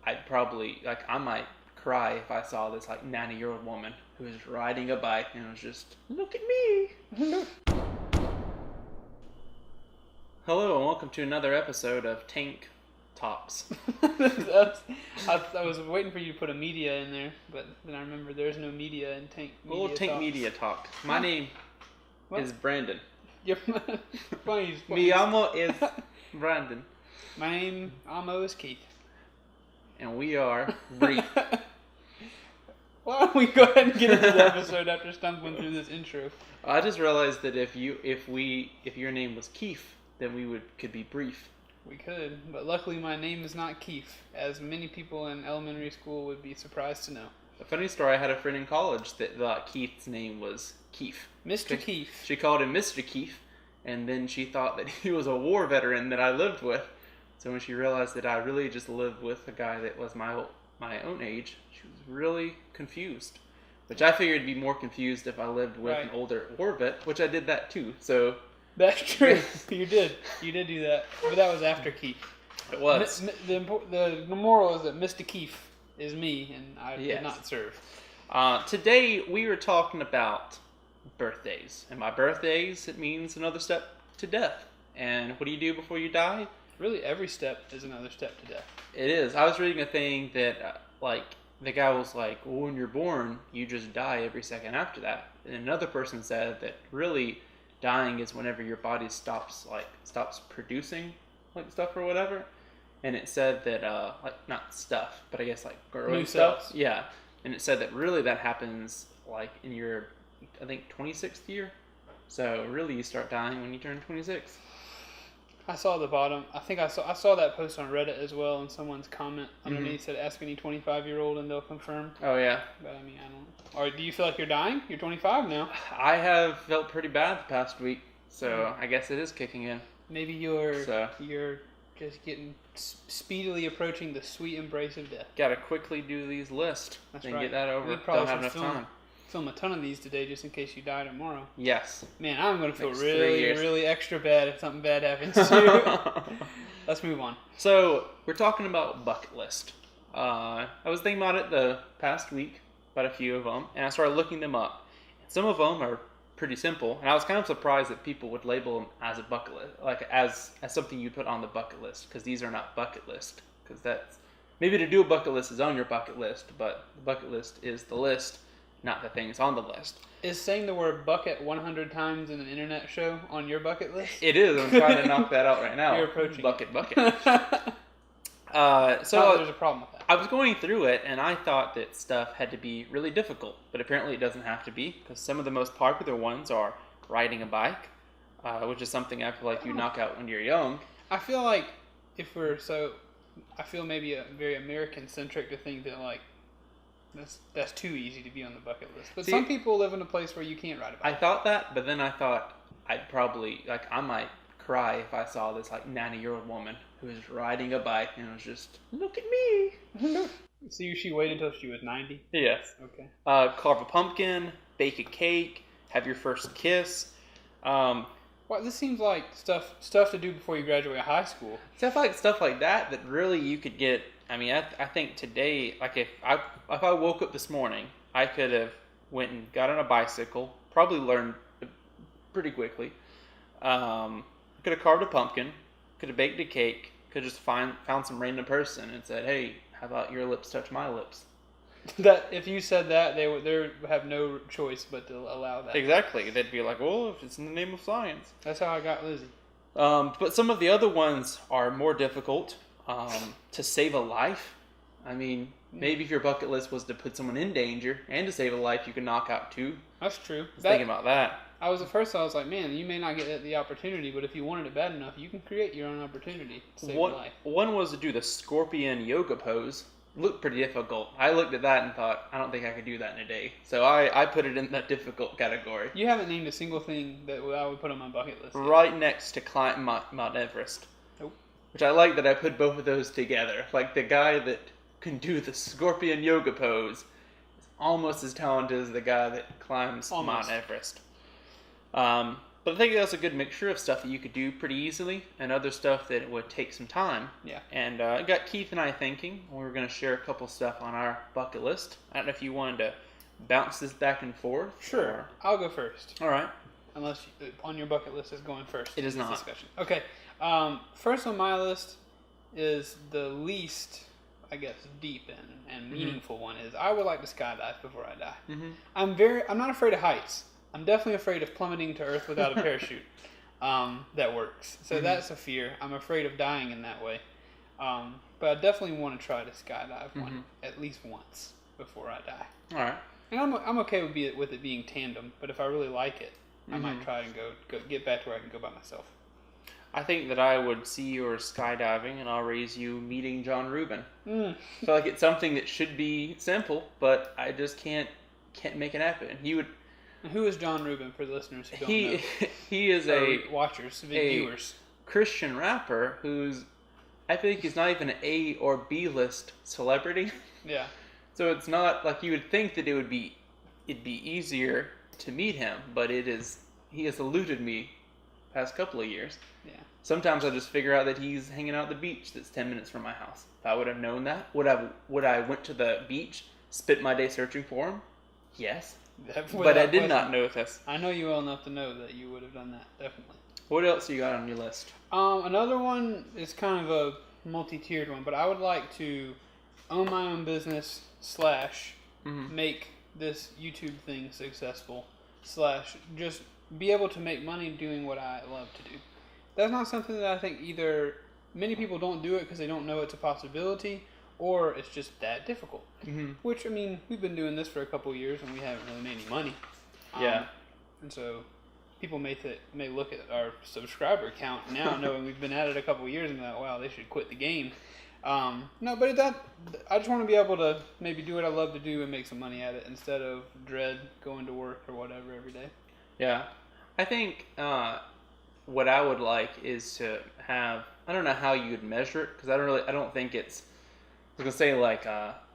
I might cry if I saw this 90-year-old woman who was riding a bike and was just, look at me. Hello and welcome to another episode of Tank Talks. I was waiting for you to put a media in there, but then I remember there's no media in Tank Media Little Tank Talks. Media Talk. My name is Brandon. Funny. Mi amo is Brandon. My name is Keith. And we are Brief. Why don't we go ahead and get into the episode after stumbling through this intro? I just realized that if your name was Keith, then we could be Brief. We could, but luckily my name is not Keith, as many people in elementary school would be surprised to know. A funny story, I had a friend in college that thought Keith's name was Keith. Mr. Keith. She called him Mr. Keith, and then she thought that he was a war veteran that I lived with. So when she realized that I really just lived with a guy that was my own age, she was really confused. Which I figured would be more confused if I lived with an older war vet, which I did that too. So that's true. You did do that, but that was after Keith. It was. The moral is that Mr. Keith is me, and I did not serve. Today we were talking about birthdays, and by birthdays it means another step to death. And what do you do before you die? Really, every step is another step to death. It is. I was reading a thing that the guy was like, well, when you're born, you just die every second after that. And another person said that really dying is whenever your body stops producing stuff or whatever. And it said that not stuff, but I guess growing new stuff. cells. Yeah. And it said that really that happens in your 26th year. So really you start dying when you turn 26. I saw the bottom. I think I saw that post on Reddit as well, and someone's comment underneath said, "Ask any 25-year-old and they'll confirm." Oh yeah. But I mean, I don't. Or do you feel like you're dying? You're 25 now. I have felt pretty bad the past week, so I guess it is kicking in. Maybe you're just getting speedily approaching the sweet embrace of death. Got to quickly do these lists and get that over. Don't have enough time. Film a ton of these today just in case you die tomorrow. Yes. Man, I'm going to feel really extra bad if something bad happens to you. Let's move on. So, we're talking about bucket list. I was thinking about it the past week, about a few of them, and I started looking them up. Some of them are pretty simple, and I was kind of surprised that people would label them as a bucket list, as something you put on the bucket list, because these are not bucket list. Because that's, maybe to do a bucket list is on your bucket list, but the bucket list is the list, not the things on the list. Is saying the word bucket 100 times in an internet show on your bucket list? It is. I'm trying to knock that out right now. You're approaching bucket. So there's a problem with that. I was going through it, and I thought that stuff had to be really difficult, but apparently it doesn't have to be, because some of the most popular ones are riding a bike, which is something I feel like you knock out when you're young. I feel like I feel maybe a very American-centric to think that that's too easy to be on the bucket list. But some people live in a place where you can't ride a bike. I thought that, but then I thought I'd probably, I might cry if I saw this 90-year-old woman who was riding a bike and was just, look at me. So she waited until she was 90? Yes. Okay. Carve a pumpkin, bake a cake, have your first kiss. Well, this seems like stuff to do before you graduate high school. Stuff like that really you could get. I mean, I think today, if I woke up this morning, I could have went and got on a bicycle, probably learned pretty quickly. Could have carved a pumpkin, could have baked a cake, could have just found some random person and said, hey, how about your lips touch my lips? That if you said that, they would have no choice but to allow that. Exactly. They'd be like, well, if it's in the name of science. That's how I got Lizzie. But some of the other ones are more difficult. To save a life. I mean, maybe if your bucket list was to put someone in danger and to save a life, you could knock out two. That's true. Thinking about that. I was like, man, you may not get the opportunity, but if you wanted it bad enough, you can create your own opportunity to save a life. One was to do the scorpion yoga pose. Looked pretty difficult. I looked at that and thought, I don't think I could do that in a day. So I put it in that difficult category. You haven't named a single thing that I would put on my bucket list yet. Right next to climb Mount Everest. Nope. Which I like that I put both of those together. Like the guy that can do the scorpion yoga pose is almost as talented as the guy that climbs Mount Everest. But I think that's a good mixture of stuff that you could do pretty easily and other stuff that would take some time. Yeah. And it got Keith and I thinking. We were going to share a couple stuff on our bucket list. I don't know if you wanted to bounce this back and forth. Sure. Or... I'll go first. All right. Unless on your bucket list is going first. It is not. Discussion. Okay. First on my list is the least, I guess, deep and meaningful one is I would like to skydive before I die. Mm-hmm. I'm not afraid of heights. I'm definitely afraid of plummeting to earth without a parachute. That works. So that's a fear. I'm afraid of dying in that way. But I definitely want to try to skydive one at least once before I die. All right. And I'm okay with it being tandem, but if I really like it, I might try and go get back to where I can go by myself. I think that I would see your skydiving, and I'll raise you meeting John Ruben. I feel like it's something that should be simple, but I just can't make it happen. You would. Who is John Ruben for the listeners who don't know? He is viewers, Christian rapper who's, I think he's not even an A or B list celebrity. Yeah. So it's not like you would think that it'd be easier to meet him, but he has eluded me past couple of years. Yeah. Sometimes I just figure out that he's hanging out at the beach that's 10 minutes from my house. If I would have known that, would I went to the beach, spent my day searching for him? Yes. But I did not know this. I know you well enough to know that you would have done that, definitely. What else you got on your list? Another one is kind of a multi-tiered one, but I would like to own my own business / make this YouTube thing successful / just be able to make money doing what I love to do. That's not something that I think either many people don't do it because they don't know it's a possibility, or it's just that difficult. Which, I mean, we've been doing this for a couple of years and we haven't really made any money. Yeah. And so people may look at our subscriber count now, knowing we've been at it a couple of years, and be like, wow, they should quit the game. No, but I just want to be able to maybe do what I love to do and make some money at it instead of dread going to work or whatever every day. Yeah. I think what I would like is to have, I don't know how you would measure it, because I don't think it's, I was going to say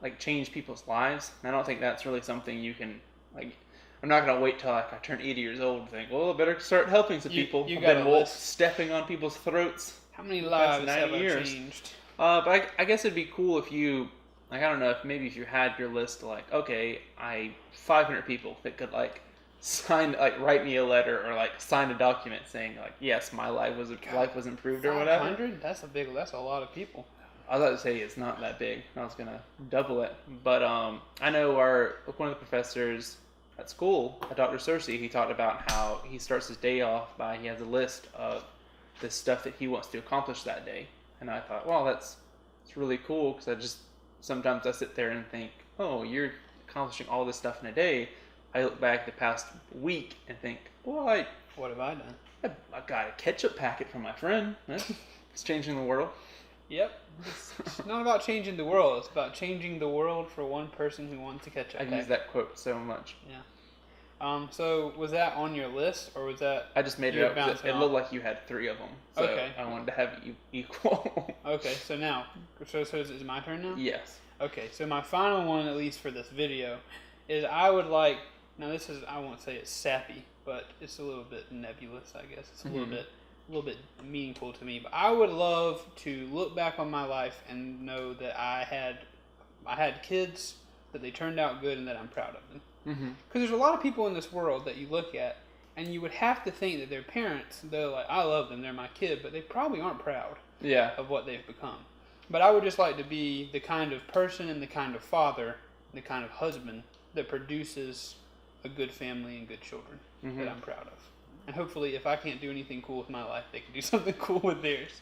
like change people's lives. I don't think that's really something you can, like, I'm not going to wait till I turn 80 years old and think, well, I better start helping some people. I've been stepping on people's throats. How many lives have I changed? But I guess it'd be cool if you, like, I don't know, if you had your list, like, okay, 500 people that could, like, write me a letter or, like, sign a document saying, like, yes, my life was improved or whatever. 500? That's a lot of people. I was about to say it's not that big. I was going to double it. But I know one of the professors at school, Dr. Searcy, he talked about how he starts his day off he has a list of the stuff that he wants to accomplish that day. And I thought, well, it's really cool, because sometimes I sit there and think, oh, you're accomplishing all this stuff in a day. I look back the past week and think, well, what have I done? I got a ketchup packet from my friend. It's changing the world. Yep. It's not about changing the world. It's about changing the world for one person who wants a ketchup packet. I use that quote so much. Yeah. So was that on your list, or was that? I just made it up because it looked like you had 3 of them. So okay. I wanted to have it equal. Okay. So now, so is it my turn now? Yes. Okay. So my final one, at least for this video, is I would like. Now this is, I won't say it's sappy, but it's a little bit nebulous. I guess it's a little bit meaningful to me. But I would love to look back on my life and know that I had kids, that they turned out good, and that I'm proud of them. Because there's a lot of people in this world that you look at, and you would have to think that their parents, they're like, I love them, they're my kid, but they probably aren't proud of what they've become. But I would just like to be the kind of person and the kind of father, the kind of husband that produces a good family and good children that I'm proud of. And hopefully, if I can't do anything cool with my life, they can do something cool with theirs.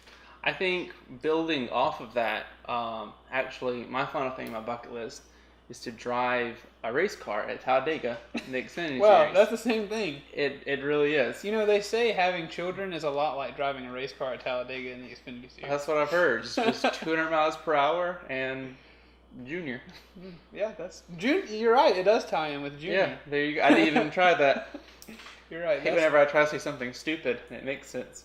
I think building off of that, actually, my final thing on my bucket list is to drive a race car at Talladega in the Xfinity Series. That's the same thing. It really is. You know, they say having children is a lot like driving a race car at Talladega in the Xfinity Series. That's what I've heard. Just 200 miles per hour and Junior. Yeah, you're right. It does tie in with Junior. Yeah, there you go. I didn't even try that. You're right. Whenever I try to say something stupid, it makes sense.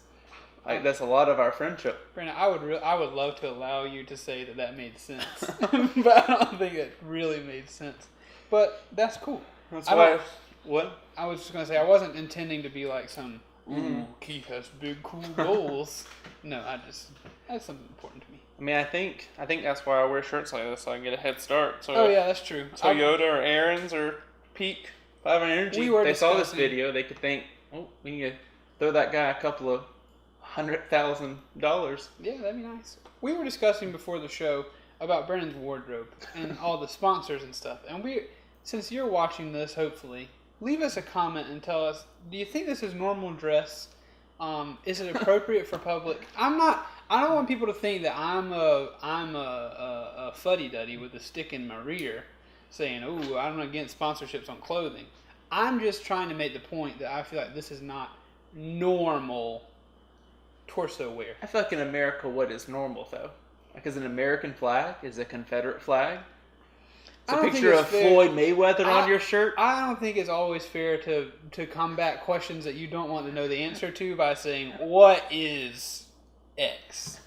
Like, that's a lot of our friendship. Brandon, I would love to allow you to say that made sense, but I don't think it really made sense. But that's cool. That's why. What? I was just gonna say I wasn't intending to be like some Ooh, Keith has big, cool goals. No, that's something important to me. I mean, I think that's why I wear shirts like this, so I can get a head start. So yeah, that's true. Toyota or Aaron's or Peak 5 Energy, they saw this video, they could think, oh, we need to throw that guy a couple of $100,000. Yeah, that'd be nice. We were discussing before the show about Brennan's wardrobe and all the sponsors and stuff. And since you're watching this, hopefully, leave us a comment and tell us, do you think this is normal dress? Is it appropriate for public? I don't want people to think that I'm a fuddy-duddy with a stick in my rear saying, oh, I'm against sponsorships on clothing. I'm just trying to make the point that I feel like this is not normal torso wear. I feel like in America, what is normal, though? Like, is an American flag? Is a Confederate flag? It's a picture of Floyd Mayweather on your shirt? I don't think it's always fair to combat questions that you don't want to know the answer to by saying, what is X?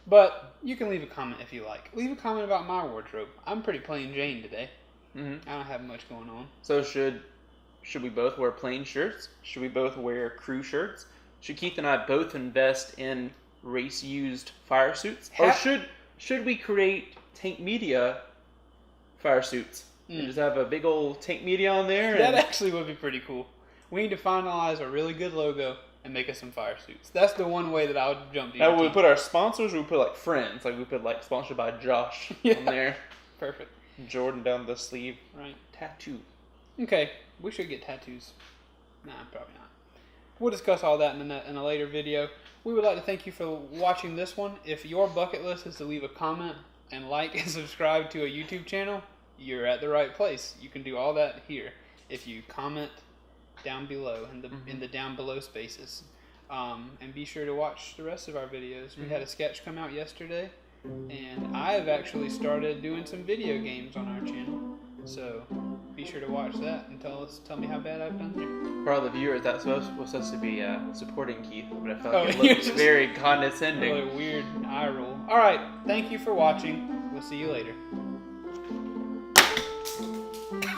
But you can leave a comment if you like. Leave a comment about my wardrobe. I'm pretty plain Jane today. Mm-hmm. I don't have much going on. So should we both wear plain shirts? Should we both wear crew shirts? Should Keith and I both invest in race-used fire suits? Or should we create Tank Media fire suits? And just have a big old Tank Media on there? That actually would be pretty cool. We need to finalize a really good logo and make us some fire suits. That's the one way that I would jump to. Now, would we put our sponsors, or we put like friends? Like we put like sponsored by Josh on there. Perfect. Jordan down the sleeve. Right. Tattoo. Okay. We should get tattoos. Nah, probably not. We'll discuss all that in a later video. We would like to thank you for watching this one. If your bucket list is to leave a comment and like and subscribe to a YouTube channel, you're at the right place. You can do all that here if you comment down below in the down below spaces. And be sure to watch the rest of our videos. We had a sketch come out yesterday, and I have actually started doing some video games on our channel. So be sure to watch that and tell me how bad I've done there. For all the viewers, that was supposed to be supporting Keith, but I felt like it looked very condescending. A weird eye roll. All right, thank you for watching. We'll see you later.